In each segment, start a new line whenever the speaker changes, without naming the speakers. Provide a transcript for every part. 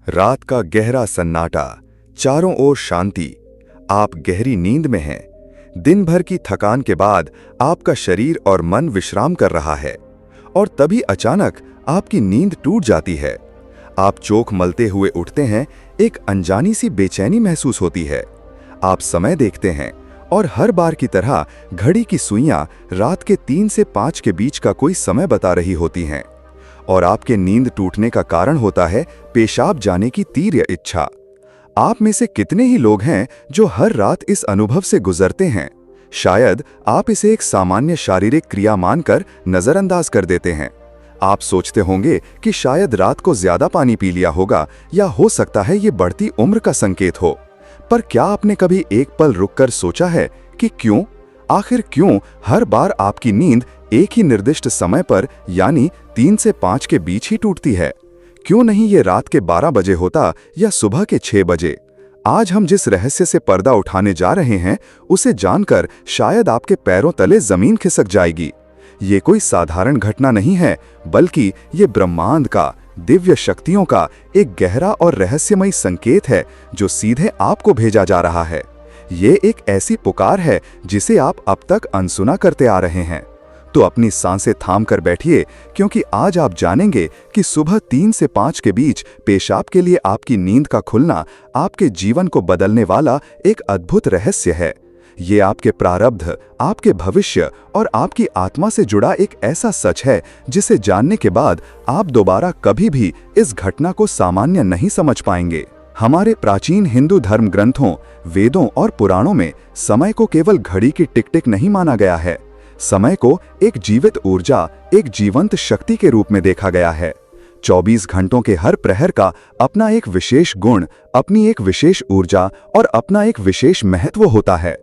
रात का गहरा सन्नाटा, चारों ओर शांति। आप गहरी नींद में हैं। दिन भर की थकान के बाद आपका शरीर और मन विश्राम कर रहा है और तभी अचानक आपकी नींद टूट जाती है। आप चोख मलते हुए उठते हैं। एक अनजानी सी बेचैनी महसूस होती है। आप समय देखते हैं और हर बार की तरह घड़ी की सुइयां रात के 3 से 5 के बीच का कोई समय बता रही होती हैं और आपके नींद टूटने का कारण होता है पेशाब जाने की तीव्र इच्छा। आप में से कितने ही लोग हैं जो हर रात इस अनुभव से गुजरते हैं? शायद आप इसे एक सामान्य शारीरिक क्रिया मानकर नजरअंदाज कर देते हैं। आप सोचते होंगे कि शायद रात को ज्यादा पानी पी लिया होगा या हो सकता है ये बढ़ती उम्र का संकेत हो। पर क्या आपने कभी एक पल रुककर सोचा है कि आखिर क्यों हर बार आपकी नींद एक ही निर्दिष्ट समय पर यानी 3 से 5 के बीच ही टूटती है? क्यों नहीं ये रात के 12 बजे होता या सुबह के 6 बजे? आज हम जिस रहस्य से पर्दा उठाने जा रहे हैं उसे जानकर शायद आपके पैरों तले जमीन खिसक जाएगी। ये कोई साधारण घटना नहीं है, बल्कि ये ब्रह्मांड का, दिव्य शक्तियों का एक गहरा और रहस्यमय संकेत है जो सीधे आपको भेजा जा रहा है। ये एक ऐसी पुकार है जिसे आप अब तक अनसुना करते आ रहे हैं। तो अपनी सांसें थाम कर बैठिए, क्योंकि आज आप जानेंगे कि सुबह 3 से 5 के बीच पेशाब के लिए आपकी नींद का खुलना आपके जीवन को बदलने वाला एक अद्भुत रहस्य है। ये आपके प्रारब्ध, आपके भविष्य और आपकी आत्मा से जुड़ा एक ऐसा सच है जिसे जानने के बाद आप दोबारा कभी भी इस घटना को सामान्य नहीं समझ पाएंगे। हमारे प्राचीन हिंदू धर्म ग्रंथों, वेदों और पुराणों में समय को केवल घड़ी की टिक टिक नहीं माना गया है। समय को एक जीवित ऊर्जा, एक जीवंत शक्ति के रूप में देखा गया है। 24 घंटों के हर प्रहर का अपना एक विशेष गुण, अपनी एक विशेष ऊर्जा और अपना एक विशेष महत्व होता है।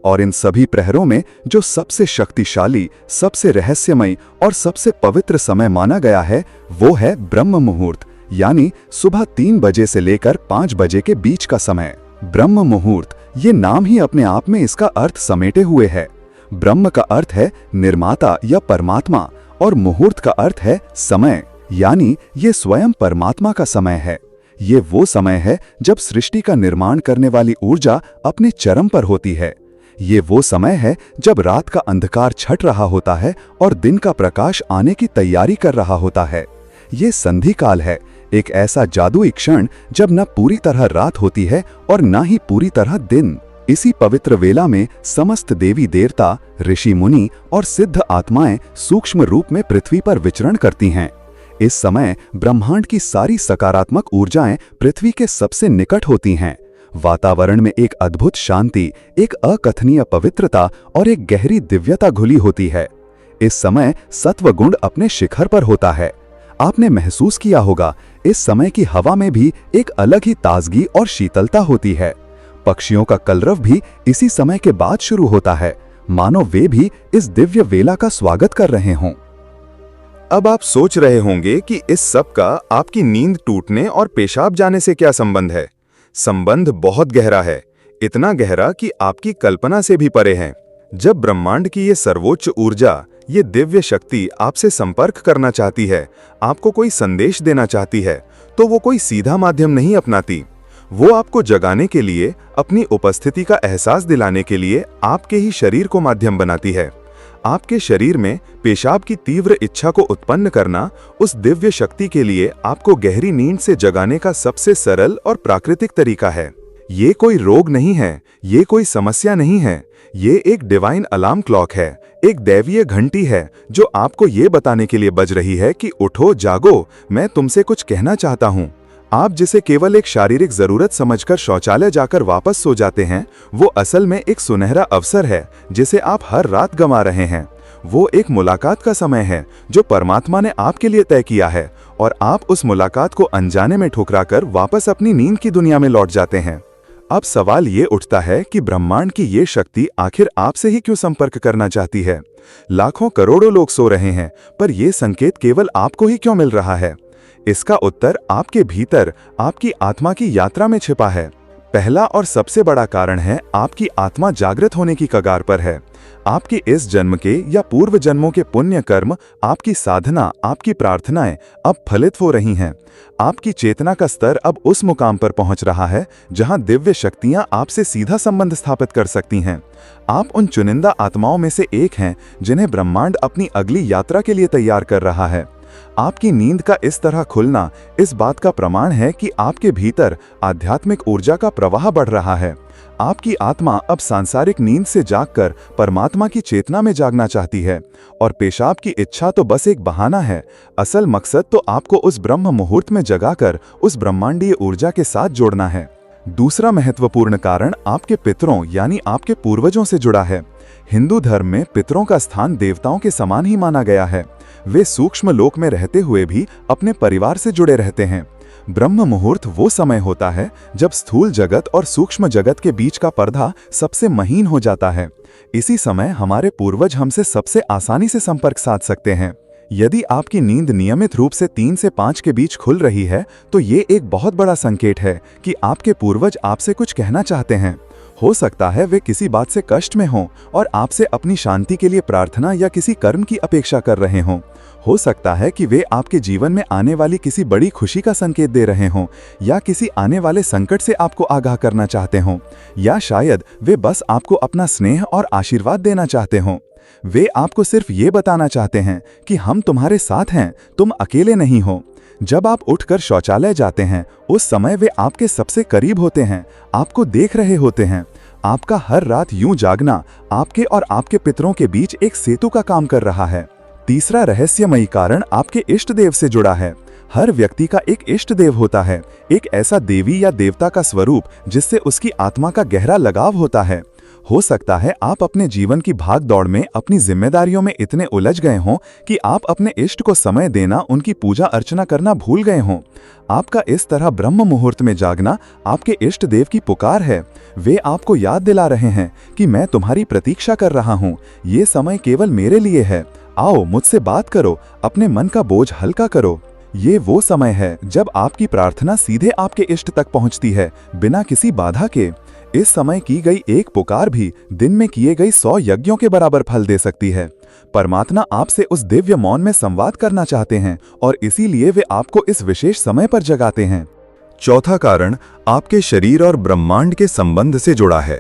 और इन सभी प्रहरों में जो सबसे शक्तिशाली, सबसे रहस्यमय और सबसे पवित्र समय माना गया है वो है ब्रह्म मुहूर्त, यानी सुबह 3 बजे से लेकर 5 बजे के बीच का समय। ब्रह्म मुहूर्त, ये नाम ही अपने आप में इसका अर्थ समेटे हुए है। ब्रह्म का अर्थ है निर्माता या परमात्मा और मुहूर्त का अर्थ है समय, यानी ये स्वयं परमात्मा का समय है। ये वो समय है जब सृष्टि का निर्माण करने वाली ऊर्जा अपने चरम पर होती है। ये वो समय है जब रात का अंधकार छट रहा होता है और दिन का प्रकाश आने की तैयारी कर रहा होता है। ये संधि काल है, एक ऐसा जादुई क्षण जब न पूरी तरह रात होती है और न ही पूरी तरह दिन। इसी पवित्र वेला में समस्त देवी देवता, ऋषि मुनि और सिद्ध आत्माएं सूक्ष्म रूप में पृथ्वी पर विचरण करती हैं। इस समय ब्रह्मांड की सारी सकारात्मक ऊर्जाएं पृथ्वी के सबसे निकट होती हैं। वातावरण में एक अद्भुत शांति, एक अकथनीय पवित्रता और एक गहरी दिव्यता घुली होती है। इस समय सत्व गुण अपने शिखर पर होता है। आपने महसूस किया होगा, इस समय की हवा में भी एक अलग ही ताजगी और शीतलता होती है। पक्षियों का कलरव भी इसी समय के बाद शुरू होता है, मानो वे भी इस दिव्य वेला का स्वागत कर रहे हों।
अब आप सोच रहे होंगे कि इस सब का आपकी नींद टूटने और पेशाब जाने से क्या संबंध है? संबंध बहुत गहरा है, इतना गहरा कि आपकी कल्पना से भी परे है। जब ब्रह्मांड की ये सर्वोच्च ऊर्जा, ये दिव्य शक्ति आपसे संपर्क करना चाहती है, आपको कोई संदेश देना चाहती है, तो वो कोई सीधा माध्यम नहीं अपनाती। वो आपको जगाने के लिए, अपनी उपस्थिति का एहसास दिलाने के लिए आपके ही शरीर को माध्यम बनाती है। आपके शरीर में पेशाब की तीव्र इच्छा को उत्पन्न करना उस दिव्य शक्ति के लिए आपको गहरी नींद से जगाने का सबसे सरल और प्राकृतिक तरीका है। ये कोई रोग नहीं है, ये कोई समस्या नहीं है, ये एक डिवाइन अलार्म क्लॉक है, एक दैवीय घंटी है जो आपको ये बताने के लिए बज रही है कि उठो, जागो, मैं तुमसे कुछ कहना चाहता हूँ। आप जिसे केवल एक शारीरिक जरूरत समझकर शौचालय जाकर वापस सो जाते हैं, वो असल में एक सुनहरा अवसर है जिसे आप हर रात गंवा रहे हैं। वो एक मुलाकात का समय है जो परमात्मा ने आपके लिए तय किया है और आप उस मुलाकात को अनजाने में ठुकराकर वापस अपनी नींद की दुनिया में लौट जाते हैं। अब सवाल ये उठता है कि ब्रह्मांड की ये शक्ति आखिर आपसे ही क्यों संपर्क करना चाहती है? लाखों करोड़ों लोग सो रहे हैं, पर यह संकेत केवल आपको ही क्यों मिल रहा है? इसका उत्तर आपके भीतर, आपकी आत्मा की यात्रा में छिपा है। पहला और सबसे बड़ा कारण है आपकी आत्मा जागृत होने की कगार पर है। आपके इस जन्म के या पूर्व जन्मों के पुण्य कर्म, आपकी साधना, आपकी प्रार्थनाएं अब फलित हो रही हैं। आपकी चेतना का स्तर अब उस मुकाम पर पहुंच रहा है जहां दिव्य शक्तियां आपसे सीधा संबंध स्थापित कर सकती हैं। आप उन चुनिंदा आत्माओं में से एक हैं जिन्हें ब्रह्मांड अपनी अगली यात्रा के लिए तैयार कर रहा है। आपकी नींद का इस तरह खुलना इस बात का प्रमाण है कि आपके भीतर आध्यात्मिक ऊर्जा का प्रवाह बढ़ रहा है। आपकी आत्मा अब सांसारिक नींद से जागकर परमात्मा की चेतना में जागना चाहती है, और पेशाब की इच्छा तो बस एक बहाना है। असल मकसद तो आपको उस ब्रह्म मुहूर्त में जगाकर उस ब्रह्मांडीय ऊर्जा के साथ जोड़ना है। दूसरा महत्वपूर्ण कारण आपके पितरों यानी आपके पूर्वजों से जुड़ा है। हिंदू धर्म में पितरों का स्थान देवताओं के समान ही माना गया है। वे सूक्ष्म लोक में रहते हुए भी अपने परिवार से जुड़े रहते हैं। ब्रह्म मुहूर्त वो समय होता है जब स्थूल जगत और सूक्ष्म जगत के बीच का पर्दा सबसे महीन हो जाता है। इसी समय हमारे पूर्वज हमसे सबसे आसानी से संपर्क साध सकते हैं। यदि आपकी नींद नियमित रूप से 3 से 5 के बीच खुल रही है तो ये एक बहुत बड़ा संकेत है कि आपके पूर्वज आपसे कुछ कहना चाहते हैं। हो सकता है वे किसी बात से कष्ट में हों और आपसे अपनी शांति के लिए प्रार्थना या किसी कर्म की अपेक्षा कर रहे हों। हो सकता है कि वे आपके जीवन में आने वाली किसी बड़ी खुशी का संकेत दे रहे हों, या किसी आने वाले संकट से आपको आगाह करना चाहते हों, या शायद वे बस आपको अपना स्नेह और आशीर्वाद देना चाहते हों। वे आपको सिर्फ ये बताना चाहते हैं कि हम तुम्हारे साथ हैं, तुम अकेले नहीं हो। जब आप उठकर शौचालय जाते हैं उस समय वे आपके सबसे करीब होते हैं, आपको देख रहे होते हैं। आपका हर रात यूं जागना आपके और आपके पितरों के बीच एक सेतु का काम कर रहा है। तीसरा रहस्यमयी कारण आपके इष्ट देव से जुड़ा है। हर व्यक्ति का एक इष्ट देव होता है, एक ऐसा देवी या देवता का स्वरूप जिससे उसकी आत्मा का गहरा लगाव होता है। हो सकता है आप अपने जीवन की भाग दौड़ में अपनी जिम्मेदारियों में इतने उलझ गए हों कि आप अपने इष्ट को समय देना, उनकी पूजा अर्चना करना भूल गए हों। आपका इस तरह ब्रह्म मुहूर्त में जागना आपके इष्ट देव की पुकार है। वे आपको याद दिला रहे हैं कि मैं तुम्हारी प्रतीक्षा कर रहा हूँ, ये समय केवल मेरे लिए है। आओ मुझसे बात करो, अपने मन का बोझ हल्का करो। ये वो समय है जब आपकी प्रार्थना सीधे आपके इष्ट तक पहुंचती है, बिना किसी बाधा के। इस समय की गई एक पुकार भी दिन में किए गए 100 यज्ञों के बराबर फल दे सकती है। परमात्मा आपसे उस दिव्य मौन में संवाद करना चाहते हैं और इसीलिए वे आपको इस विशेष समय पर जगाते हैं।
चौथा कारण आपके शरीर और ब्रह्मांड के संबंध से जुड़ा है।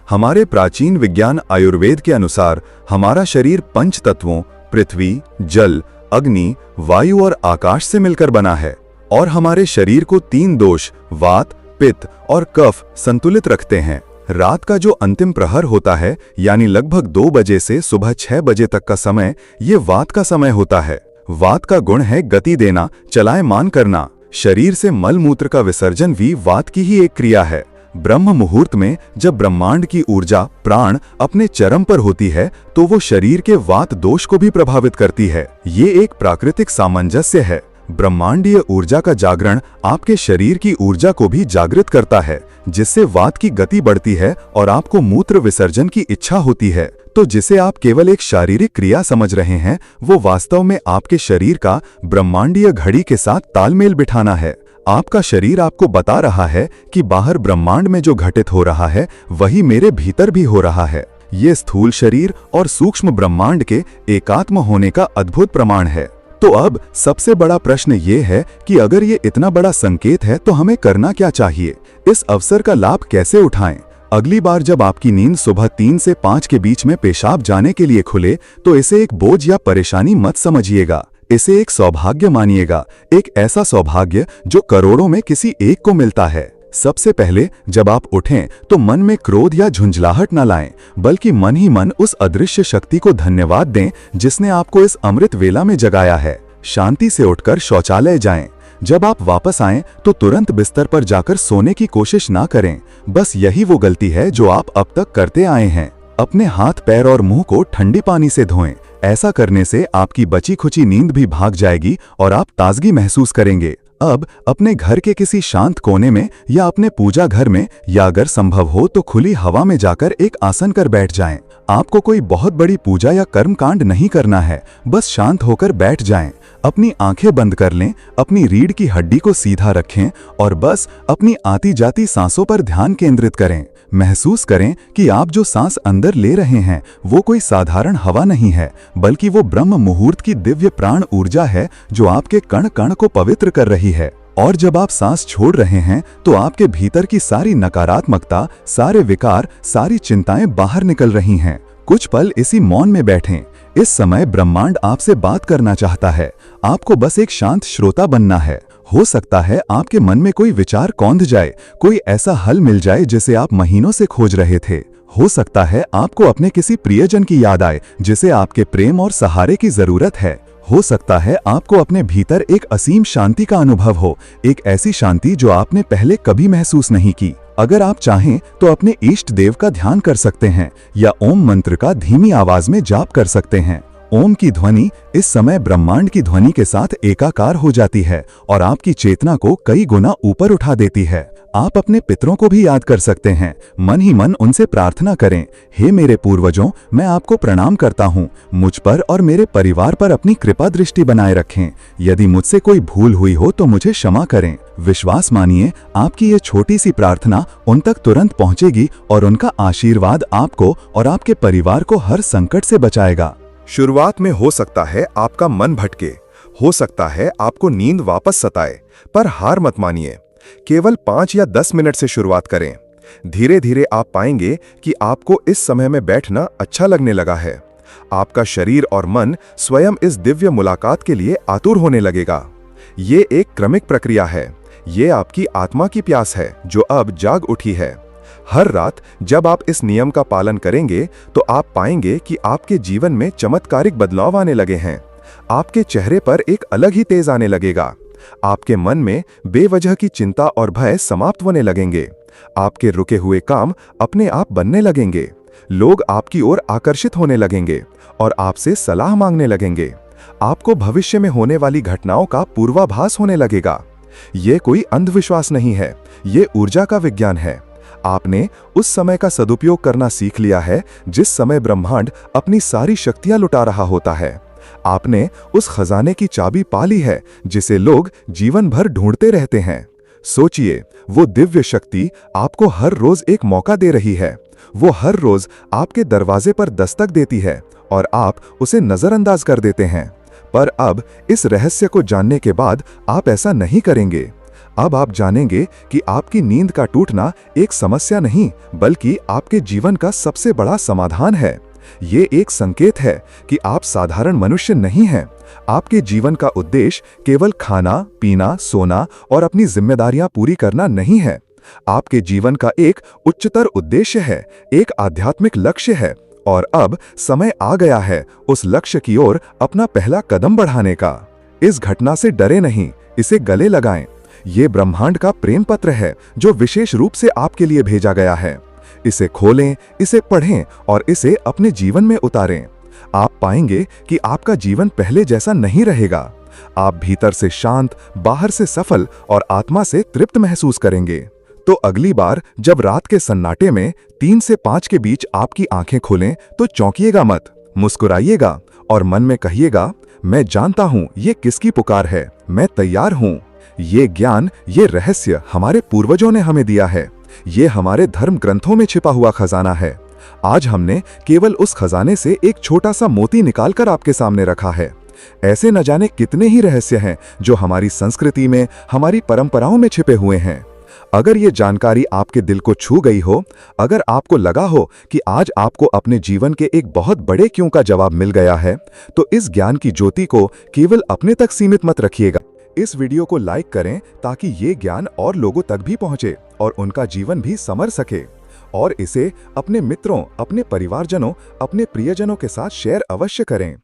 हमारे प्राचीन विज्ञान आयुर्वेद के अनुसार हमारा शरीर 5 तत्वों पृथ्वी, जल, अग्नि, वायु और आकाश से मिलकर बना है, और हमारे शरीर को 3 दोष वात, पित्त और कफ संतुलित रखते हैं। रात का जो अंतिम प्रहर होता है यानी लगभग 2 बजे से सुबह 6 बजे तक का समय, ये वात का समय होता है। वात का गुण है गति देना, चलायमान करना। शरीर से मल मूत्र का विसर्जन भी वात की ही एक क्रिया है। ब्रह्म मुहूर्त में जब ब्रह्मांड की ऊर्जा प्राण अपने चरम पर होती है तो वो शरीर के वात दोष को भी प्रभावित करती है। ये एक प्राकृतिक सामंजस्य है। ब्रह्मांडीय ऊर्जा का जागरण आपके शरीर की ऊर्जा को भी जागृत करता है, जिससे वात की गति बढ़ती है और आपको मूत्र विसर्जन की इच्छा होती है। तो जिसे आप केवल एक शारीरिक क्रिया समझ रहे हैं, वो वास्तव में आपके शरीर का ब्रह्मांडीय घड़ी के साथ तालमेल बिठाना है। आपका शरीर आपको बता रहा है कि बाहर ब्रह्मांड में जो घटित हो रहा है वही मेरे भीतर भी हो रहा है। ये स्थूल शरीर और सूक्ष्म ब्रह्मांड के एकात्म होने का अद्भुत प्रमाण है। तो अब सबसे बड़ा प्रश्न ये है कि अगर ये इतना बड़ा संकेत है तो हमें करना क्या चाहिए? इस अवसर का लाभ कैसे उठाएं? अगली बार जब आपकी नींद सुबह 3 से 5 के बीच में पेशाब जाने के लिए खुले तो इसे एक बोझ या परेशानी मत समझिएगा, इसे एक सौभाग्य मानिएगा। एक ऐसा सौभाग्य जो करोड़ों में किसी एक को मिलता है। सबसे पहले जब आप उठें तो मन में क्रोध या झुंझलाहट न लाएं, बल्कि मन ही मन उस अदृश्य शक्ति को धन्यवाद दें जिसने आपको इस अमृत वेला में जगाया है। शांति से उठकर शौचालय जाएं। जब आप वापस आएं तो तुरंत बिस्तर पर जाकर सोने की कोशिश ना करें। बस यही वो गलती है जो आप अब तक करते आए हैं। अपने हाथ, पैर और मुंह को ठंडे पानी से धोएं। ऐसा करने से आपकी बची खुची नींद भी भाग जाएगी और आप ताजगी महसूस करेंगे। अब अपने घर के किसी शांत कोने में या अपने पूजा घर में, या अगर संभव हो तो खुली हवा में जाकर एक आसन कर बैठ जाएं। आपको कोई बहुत बड़ी पूजा या कर्म कांड नहीं करना है, बस शांत होकर बैठ जाएं।
अपनी आंखें बंद कर लें, अपनी रीढ़ की हड्डी को सीधा रखें और बस अपनी आती जाती सांसों पर ध्यान केंद्रित करें। महसूस करें कि आप जो सांस अंदर ले रहे हैं वो कोई साधारण हवा नहीं है, बल्कि वो ब्रह्म मुहूर्त की दिव्य प्राण ऊर्जा है जो आपके कण कण को पवित्र कर रही है। और जब आप सांस छोड़ रहे हैं तो आपके भीतर की सारी नकारात्मकता, सारे विकार, सारी चिंताएं बाहर निकल रही हैं। कुछ पल इसी मौन में बैठें। इस समय ब्रह्मांड आपसे बात करना चाहता है। आपको बस एक शांत श्रोता बनना है। हो सकता है आपके मन में कोई विचार कौंध जाए, कोई ऐसा हल मिल जाए जिसे आप महीनों से खोज रहे थे। हो सकता है आपको अपने किसी प्रियजन की याद आए जिसे आपके प्रेम और सहारे की जरूरत है। हो सकता है आपको अपने भीतर एक असीम शांति का अनुभव हो, एक ऐसी शांति जो आपने पहले कभी महसूस नहीं की। अगर आप चाहें तो अपने इष्ट देव का ध्यान कर सकते हैं या ओम मंत्र का धीमी आवाज में जाप कर सकते हैं। ओम की ध्वनि इस समय ब्रह्मांड की ध्वनि के साथ एकाकार हो जाती है और आपकी चेतना को कई गुना ऊपर उठा देती है। आप अपने पितरों को भी याद कर सकते हैं। मन ही मन उनसे प्रार्थना करें, हे मेरे पूर्वजों, मैं आपको प्रणाम करता हूँ। मुझ पर और मेरे परिवार पर अपनी कृपा दृष्टि बनाए रखें। यदि मुझसे कोई भूल हुई हो तो मुझे क्षमा करें। विश्वास मानिए, आपकी ये छोटी सी प्रार्थना उन तक तुरंत पहुँचेगी और उनका आशीर्वाद आपको और आपके परिवार को हर संकट से बचाएगा।
शुरुआत में हो सकता है आपका मन भटके, हो सकता है आपको नींद वापस सताए, पर हार मत मानिए। केवल 5 या 10 मिनट से शुरुआत करें। धीरे धीरे आप पाएंगे कि आपको इस समय में बैठना अच्छा लगने लगा है। आपका शरीर और मन स्वयं इस दिव्य मुलाकात के लिए आतुर होने लगेगा। ये एक क्रमिक प्रक्रिया है। ये आपकी आत्मा की प्यास है जो अब जाग उठी है। हर रात जब आप इस नियम का पालन करेंगे तो आप पाएंगे कि आपके जीवन में चमत्कारिक बदलाव आने लगे हैं। आपके चेहरे पर एक अलग ही तेज आने लगेगा। आपके मन में बेवजह की चिंता और भय समाप्त होने लगेंगे। आपके रुके हुए काम अपने आप बनने लगेंगे। लोग आपकी ओर आकर्षित होने लगेंगे और आपसे सलाह मांगने लगेंगे। आपको भविष्य में होने वाली घटनाओं का पूर्वाभास होने लगेगा। ये कोई अंधविश्वास नहीं है, ये ऊर्जा का विज्ञान है। आपने उस समय का सदुपयोग करना सीख लिया है जिस समय ब्रह्मांड अपनी सारी शक्तियां लुटा रहा होता है। आपने उस खजाने की चाबी पा ली है जिसे लोग जीवन भर ढूंढते रहते हैं। सोचिए, वो दिव्य शक्ति आपको हर रोज एक मौका दे रही है। वो हर रोज आपके दरवाजे पर दस्तक देती है और आप उसे नजरअंदाज कर देते हैं। पर अब इस रहस्य को जानने के बाद आप ऐसा नहीं करेंगे। अब आप जानेंगे कि आपकी नींद का टूटना एक समस्या नहीं, बल्कि आपके जीवन का सबसे बड़ा समाधान है। ये एक संकेत है कि आप साधारण मनुष्य नहीं हैं। आपके जीवन का उद्देश्य केवल खाना, पीना, सोना और अपनी जिम्मेदारियां पूरी करना नहीं है। आपके जीवन का एक उच्चतर उद्देश्य है, एक आध्यात्मिक लक्ष्य है। और अब समय आ गया है उस लक्ष्य की ओर अपना पहला कदम बढ़ाने का। इस घटना से डरे नहीं, इसे गले लगाएं। ये ब्रह्मांड का प्रेम पत्र है जो विशेष रूप से आपके लिए भेजा गया है। इसे खोलें, इसे पढ़ें और इसे अपने जीवन में उतारें। आप पाएंगे कि आपका जीवन पहले जैसा नहीं रहेगा। आप भीतर से शांत, बाहर से सफल और आत्मा से तृप्त महसूस करेंगे। तो अगली बार जब रात के सन्नाटे में 3 से 5 के बीच आपकी आंखें खोलें तो चौंकिएगा मत, मुस्कुराइएगा और मन में कहिएगा, मैं जानता हूं ये किसकी पुकार है, मैं तैयार हूं। ये ज्ञान, ये रहस्य हमारे पूर्वजों ने हमें दिया है। ये हमारे धर्म ग्रंथों में छिपा हुआ खजाना है। आज हमने केवल उस खजाने से एक छोटा सा मोती निकालकर आपके सामने रखा है। ऐसे न जाने कितने ही रहस्य हैं जो हमारी संस्कृति में, हमारी परंपराओं में छिपे हुए हैं। अगर ये जानकारी आपके दिल को छू गई हो, अगर आपको लगा हो कि आज आपको अपने जीवन के एक बहुत बड़े क्यों का जवाब मिल गया है, तो इस ज्ञान की ज्योति को केवल अपने तक सीमित मत रखिएगा। इस वीडियो को लाइक करें ताकि ये ज्ञान और लोगों तक भी पहुंचे और उनका जीवन भी संवर सके। और इसे अपने मित्रों, अपने परिवारजनों, अपने प्रियजनों के साथ शेयर अवश्य करें।